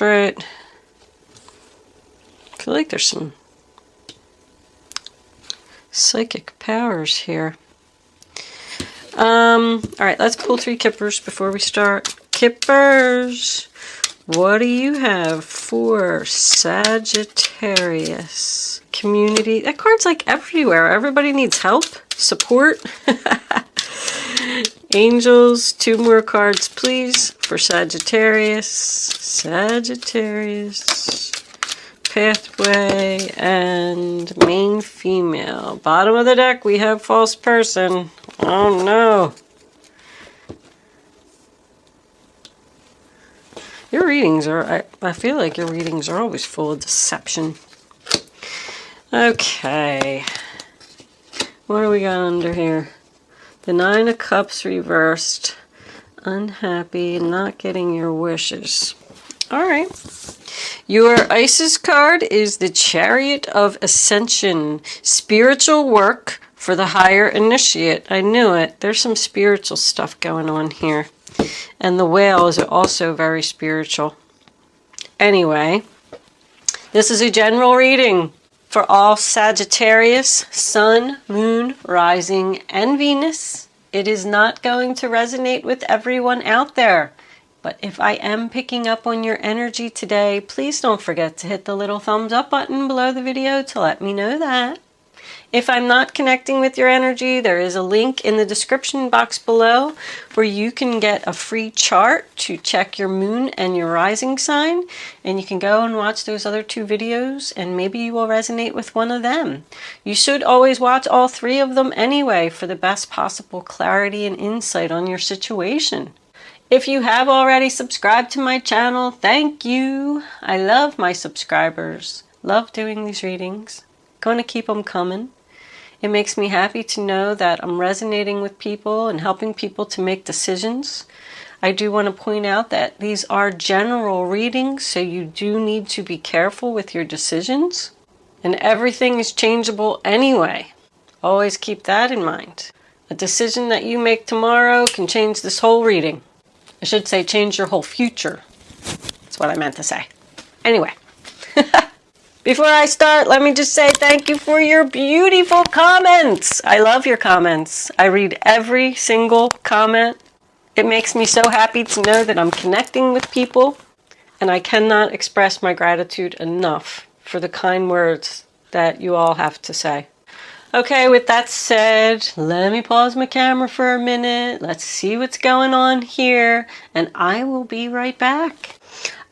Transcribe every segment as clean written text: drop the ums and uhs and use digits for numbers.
Right. I feel like there's some psychic powers here. Alright, let's pull 3 kippers before we start. Kippers, what do you have for Sagittarius? Community. That card's like everywhere. Everybody needs help, support. Angels, 2 more cards, please, for Sagittarius. Sagittarius. Pathway and main female. Bottom of the deck, we have false person. Oh no. Your readings are, I feel like your readings are always full of deception. Okay. What do we got under here? The 9 of Cups reversed. Unhappy, not getting your wishes. Alright. Your Isis card is the Chariot of Ascension. Spiritual work for the higher initiate. I knew it. There's some spiritual stuff going on here. And the whale is also very spiritual. Anyway, this is a general reading for all Sagittarius, Sun, Moon, Rising, and Venus. It is not going to resonate with everyone out there. But if I am picking up on your energy today, please don't forget to hit the little thumbs up button below the video to let me know that. If I'm not connecting with your energy, there is a link in the description box below where you can get a free chart to check your moon and your rising sign. And you can go and watch those other 2 videos and maybe you will resonate with one of them. You should always watch all 3 of them anyway for the best possible clarity and insight on your situation. If you have already subscribed to my channel, thank you. I love my subscribers. Love doing these readings. Going to keep them coming. It makes me happy to know that I'm resonating with people and helping people to make decisions. I do want to point out that these are general readings, so you do need to be careful with your decisions. And everything is changeable anyway. Always keep that in mind. A decision that you make tomorrow can change this whole reading. I should say change your whole future. That's what I meant to say. Anyway. Before I start, let me just say thank you for your beautiful comments. I love your comments. I read every single comment. It makes me so happy to know that I'm connecting with people, and I cannot express my gratitude enough for the kind words that you all have to say. Okay, with that said, let me pause my camera for a minute. Let's see what's going on here, and I will be right back.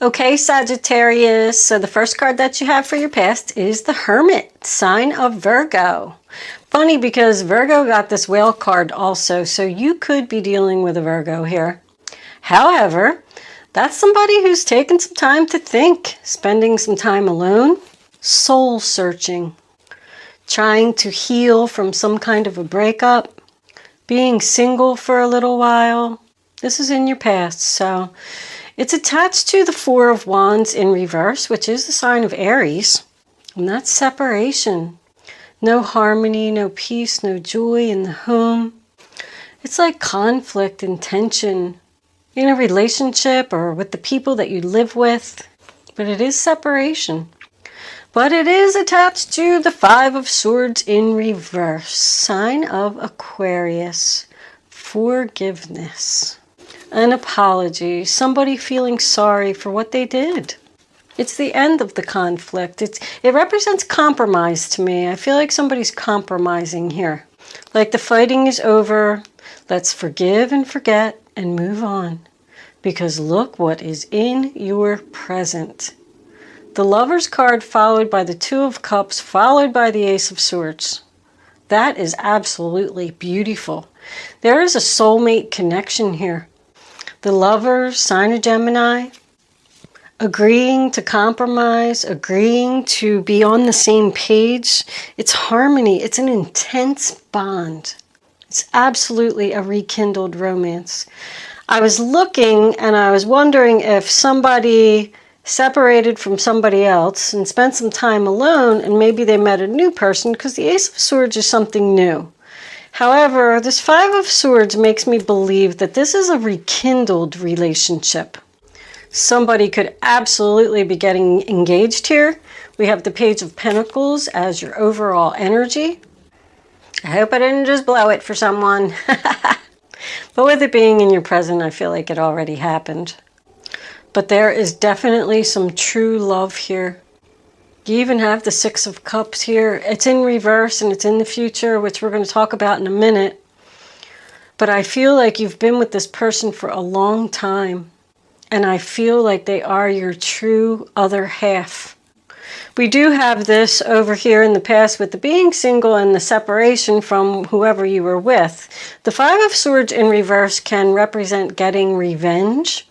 Okay, Sagittarius, so the first card that you have for your past is the Hermit, sign of Virgo. Funny because Virgo got this whale card also, so you could be dealing with a Virgo here. However, that's somebody who's taken some time to think, spending some time alone, soul searching, trying to heal from some kind of a breakup, being single for a little while. This is in your past, so it's attached to the 4 of Wands in reverse, which is the sign of Aries, and that's separation. No harmony, no peace, no joy in the home. It's like conflict and tension in a relationship or with the people that you live with, but it is separation. But it is attached to the 5 of Swords in reverse, sign of Aquarius, forgiveness. An apology, somebody feeling sorry for what they did. It's the end of the conflict. It represents compromise to me. I feel like somebody's compromising here. Like the fighting is over. Let's forgive and forget and move on. Because look what is in your present. The Lover's card followed by the 2 of Cups, followed by the Ace of Swords. That is absolutely beautiful. There is a soulmate connection here. The Lover, sign of Gemini, agreeing to compromise, agreeing to be on the same page. It's harmony. It's an intense bond. It's absolutely a rekindled romance. I was looking and I was wondering if somebody separated from somebody else and spent some time alone and maybe they met a new person, because the Ace of Swords is something new. However, this 5 of Swords makes me believe that this is a rekindled relationship. Somebody could absolutely be getting engaged here. We have the Page of Pentacles as your overall energy. I hope I didn't just blow it for someone. But with it being in your present, I feel like it already happened. But there is definitely some true love here. You even have the Six of Cups here. It's in reverse and it's in the future, which we're going to talk about in a minute. But I feel like you've been with this person for a long time. And I feel like they are your true other half. We do have this over here in the past with the being single and the separation from whoever you were with. The Five of Swords in reverse can represent getting revenge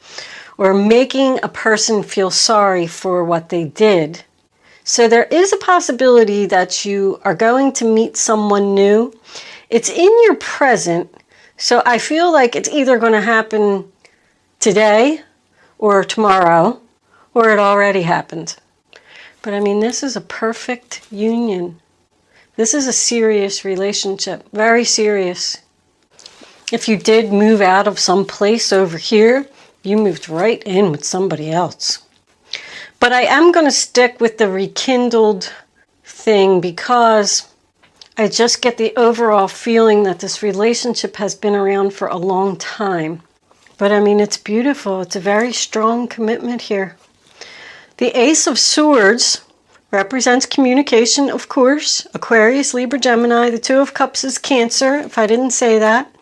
or making a person feel sorry for what they did. So there is a possibility that you are going to meet someone new. It's in your present, so I feel like it's either going to happen today or tomorrow, or it already happened. But I mean, this is a perfect union. This is a serious relationship, very serious. If you did move out of some place over here, you moved right in with somebody else. But I am going to stick with the rekindled thing because I just get the overall feeling that this relationship has been around for a long time. But I mean, it's beautiful. It's a very strong commitment here. The Ace of Swords represents communication, of course. Aquarius, Libra, Gemini. The Two of Cups is Cancer, if I didn't say that.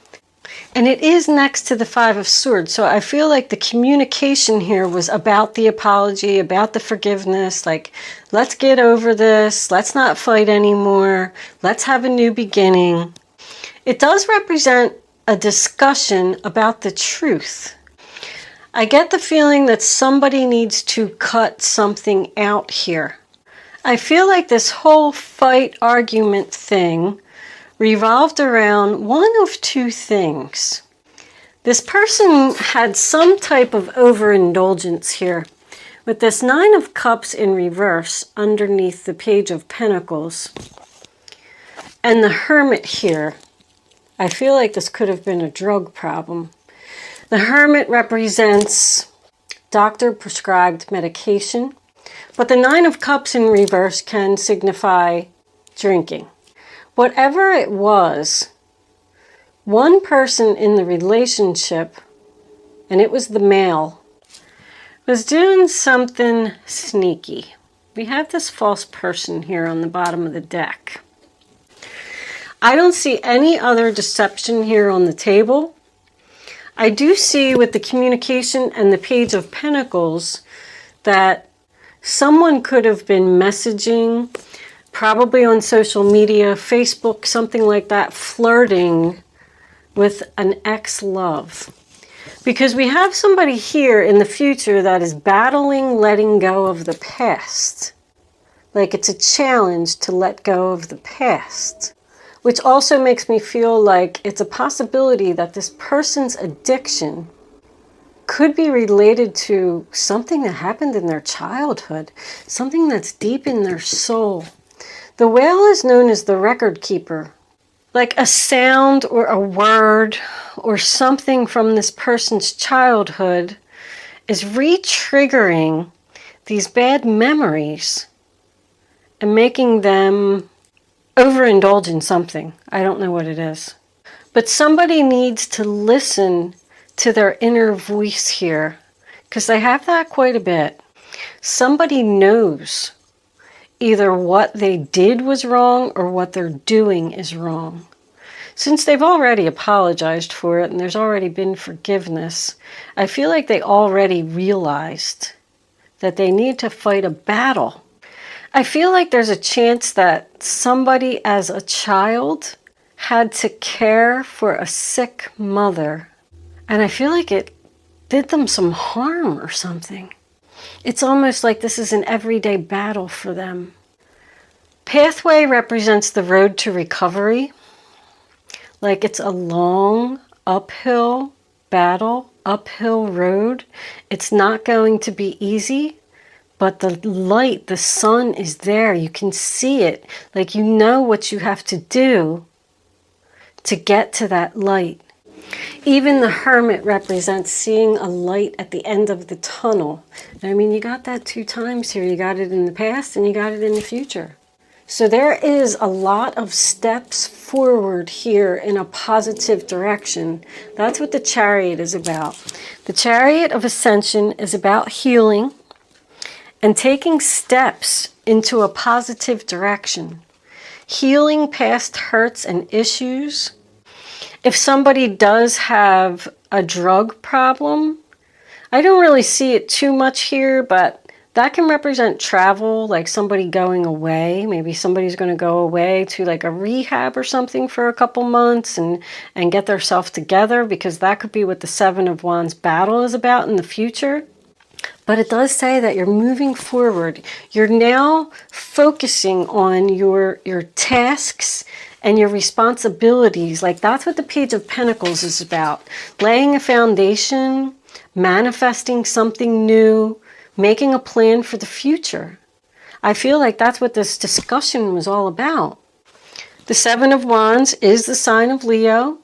And it is next to the Five of Swords. So I feel like the communication here was about the apology, about the forgiveness. Like, let's get over this. Let's not fight anymore. Let's have a new beginning. It does represent a discussion about the truth. I get the feeling that somebody needs to cut something out here. I feel like this whole fight argument thing revolved around one of two things. This person had some type of overindulgence here. With this Nine of Cups in reverse underneath the Page of Pentacles and the Hermit here, I feel like this could have been a drug problem. The Hermit represents doctor-prescribed medication, but the Nine of Cups in reverse can signify drinking. Whatever it was, one person in the relationship, and it was the male, was doing something sneaky. We have this false person here on the bottom of the deck. I don't see any other deception here on the table. I do see with the communication and the Page of Pentacles that someone could have been messaging, probably on social media, Facebook, something like that, flirting with an ex-love. Because we have somebody here in the future that is battling letting go of the past. Like it's a challenge to let go of the past. Which also makes me feel like it's a possibility that this person's addiction could be related to something that happened in their childhood. Something that's deep in their soul. The whale is known as the record keeper. Like a sound or a word or something from this person's childhood is re-triggering these bad memories and making them overindulge in something. I don't know what it is. But somebody needs to listen to their inner voice here because they have that quite a bit. Somebody knows either what they did was wrong or what they're doing is wrong. Since they've already apologized for it and there's already been forgiveness, I feel like they already realized that they need to fight a battle. I feel like there's a chance that somebody as a child had to care for a sick mother, and I feel like it did them some harm or something. It's almost like this is an everyday battle for them. Pathway represents the road to recovery. Like it's a long uphill battle, uphill road. It's not going to be easy, but the light, the sun is there. You can see it. Like you know what you have to do to get to that light. Even the Hermit represents seeing a light at the end of the tunnel. I mean, you got that 2 times here. You got it in the past and you got it in the future. So there is a lot of steps forward here in a positive direction. That's what the Chariot is about. The Chariot of Ascension is about healing and taking steps into a positive direction. Healing past hurts and issues. If somebody does have a drug problem, I don't really see it too much here, but that can represent travel, like somebody going away. Maybe somebody's going to go away to like a rehab or something for a couple months and get themselves together, because that could be what the 7 of Wands battle is about in the future. But it does say that you're moving forward. You're now focusing on your tasks and your responsibilities. Like that's what the Page of Pentacles is about. Laying a foundation, manifesting something new, making a plan for the future. I feel like that's what this discussion was all about. The 7 of Wands is the sign of Leo,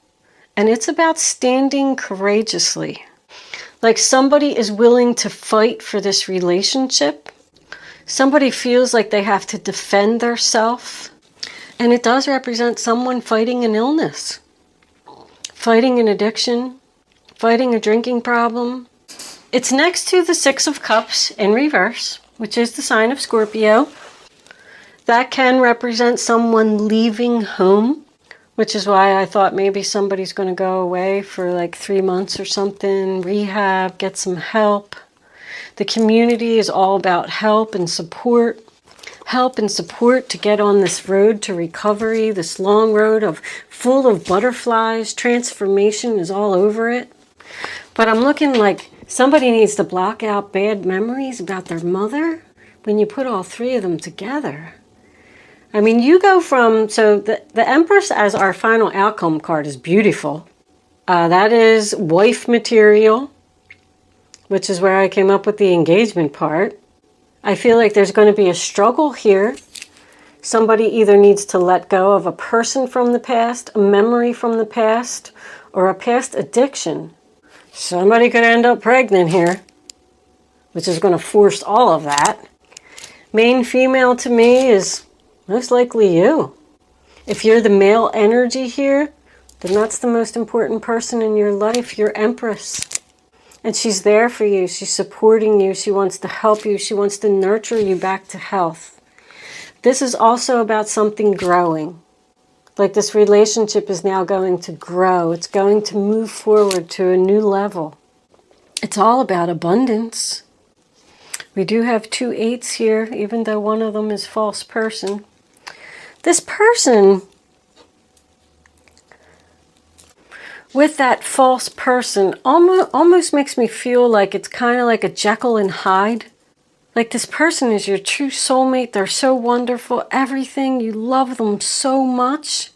and it's about standing courageously. Like somebody is willing to fight for this relationship. Somebody feels like they have to defend themselves. And it does represent someone fighting an illness, fighting an addiction, fighting a drinking problem. It's next to the 6 of Cups in reverse, which is the sign of Scorpio. That can represent someone leaving home, which is why I thought maybe somebody's going to go away for like 3 months or something, rehab, get some help. The community is all about help and support. Help and support to get on this road to recovery, this long road full of butterflies. Transformation is all over it. But I'm looking like somebody needs to block out bad memories about their mother when you put all 3 of them together. I mean, you go from, so the Empress as our final outcome card is beautiful. That is wife material, which is where I came up with the engagement part. I feel like there's going to be a struggle here. Somebody either needs to let go of a person from the past, a memory from the past, or a past addiction. Somebody could end up pregnant here, which is going to force all of that. Main female to me is most likely you. If you're the male energy here, then that's the most important person in your life, your Empress. And she's there for you. She's supporting you. She wants to help you. She wants to nurture you back to health. This is also about something growing. Like this relationship is now going to grow. It's going to move forward to a new level. It's all about abundance. We do have 2 8s here, even though one of them is false person. This person, with that false person, almost makes me feel like it's kind of like a Jekyll and Hyde. Like this person is your true soulmate. They're so wonderful. Everything. You love them so much.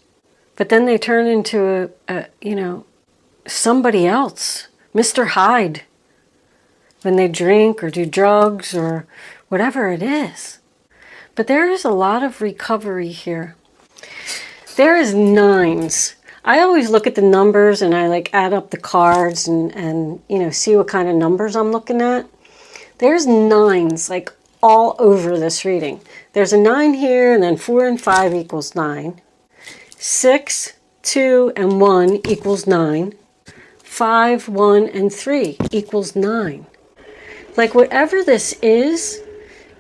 But then they turn into somebody else. Mr. Hyde. When they drink or do drugs or whatever it is. But there is a lot of recovery here. There is 9s. I always look at the numbers and I like add up the cards and see what kind of numbers I'm looking at. There's 9s like all over this reading. There's a 9 here, and then 4 and 5 equals 9. 6, 2, and 1 equals 9. 5, 1, and 3 equals 9. Like whatever this is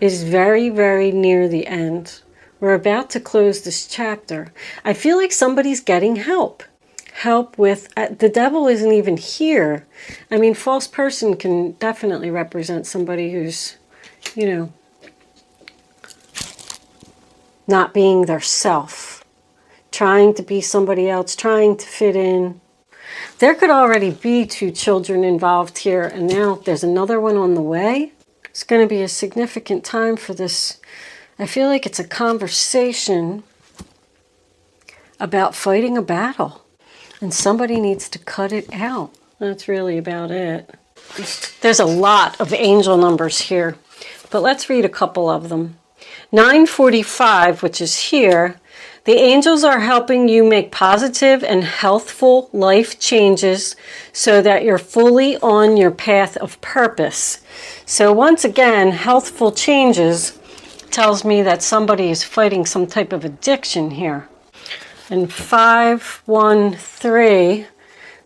very, very near the end. We're about to close this chapter. I feel like somebody's getting help. Help with, the devil isn't even here. I mean, false person can definitely represent somebody who's, not being their self. Trying to be somebody else, trying to fit in. There could already be 2 children involved here, and now there's another one on the way. It's going to be a significant time for this. I feel like it's a conversation about fighting a battle. And somebody needs to cut it out. That's really about it. There's a lot of angel numbers here. But let's read a couple of them. 945, which is here. The angels are helping you make positive and healthful life changes so that you're fully on your path of purpose. So once again, healthful changes tells me that somebody is fighting some type of addiction here. And 513,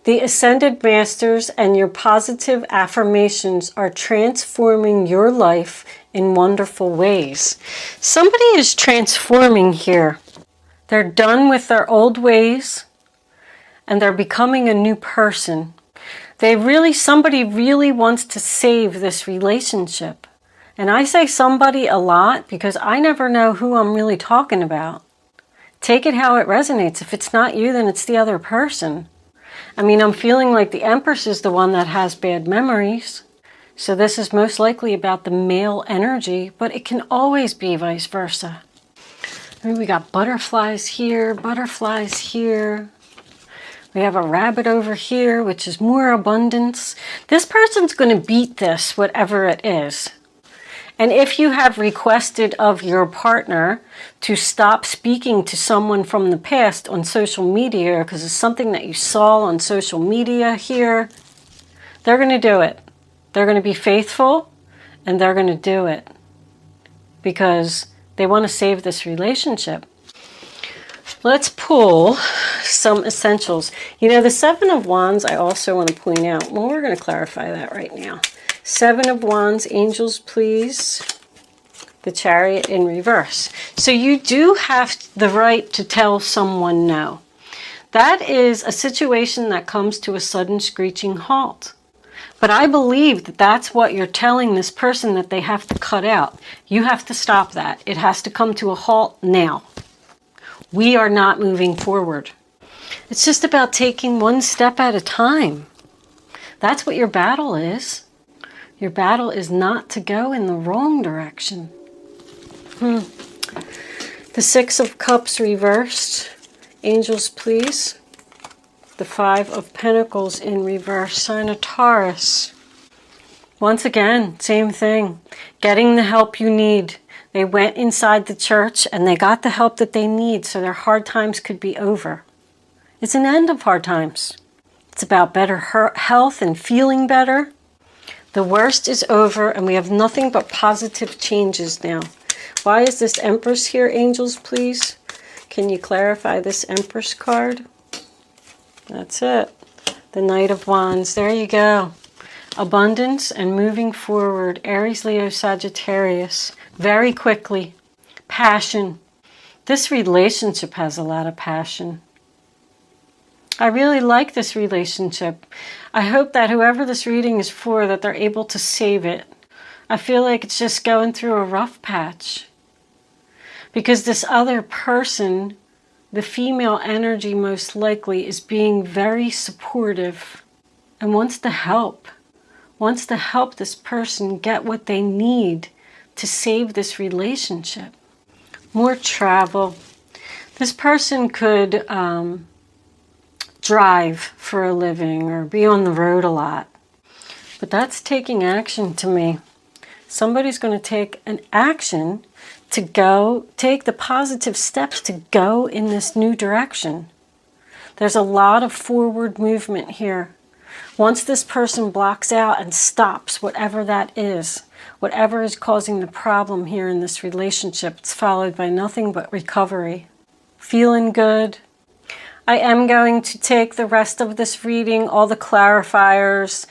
the Ascended Masters and your positive affirmations are transforming your life in wonderful ways. Somebody is transforming here. They're done with their old ways and they're becoming a new person. Somebody really wants to save this relationship. And I say somebody a lot because I never know who I'm really talking about. Take it how it resonates. If it's not you, then it's the other person. I mean, I'm feeling like the Empress is the one that has bad memories. So this is most likely about the male energy, but it can always be vice versa. I mean, we got butterflies here, butterflies here. We have a rabbit over here, which is more abundance. This person's going to beat this, whatever it is. And if you have requested of your partner to stop speaking to someone from the past on social media, because it's something that you saw on social media here, they're going to do it. They're going to be faithful, and they're going to do it. Because they want to save this relationship. Let's pull some essentials. You know, the Seven of Wands, I also want to point out. Well, we're going to clarify that right now. Seven of Wands, angels, please. The Chariot in reverse. So you do have the right to tell someone no. That is a situation that comes to a sudden screeching halt. But I believe that that's what you're telling this person that they have to cut out. You have to stop that. It has to come to a halt now. We are not moving forward. It's just about taking one step at a time. That's what your battle is. Your battle is not to go in the wrong direction. The Six of Cups reversed. Angels, please. The Five of Pentacles in reverse. Sign of Taurus. Once again, same thing. Getting the help you need. They went inside the church and they got the help that they need so their hard times could be over. It's an end of hard times. It's about better health and feeling better. The worst is over and we have nothing but positive changes now. Why is this Empress here, angels, please? Can you clarify this Empress card? That's it. The Knight of Wands. There you go. Abundance and moving forward. Aries, Leo, Sagittarius. Very quickly. Passion. This relationship has a lot of passion. I really like this relationship. I hope that whoever this reading is for, that they're able to save it. I feel like it's just going through a rough patch. Because this other person, the female energy most likely, is being very supportive and wants to help this person get what they need to save this relationship. More travel. This person could drive for a living or be on the road a lot. But that's taking action to me. Somebody's going to take an action to take the positive steps to go in this new direction. There's a lot of forward movement here. Once this person blocks out and stops whatever that is, whatever is causing the problem here in this relationship, it's followed by nothing but recovery. Feeling good. I am going to take the rest of this reading, all the clarifiers,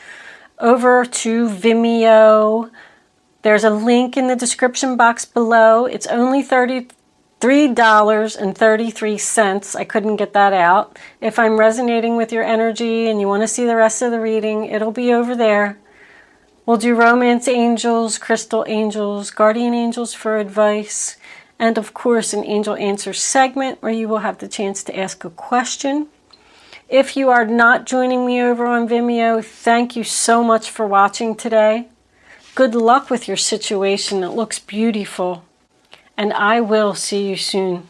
over to Vimeo. There's a link in the description box below. It's only $33.33. I couldn't get that out. If I'm resonating with your energy and you want to see the rest of the reading, it'll be over there. We'll do romance angels, crystal angels, guardian angels for advice, and of course an angel answer segment where you will have the chance to ask a question. If you are not joining me over on Vimeo, thank you so much for watching today. Good luck with your situation. It looks beautiful. And I will see you soon.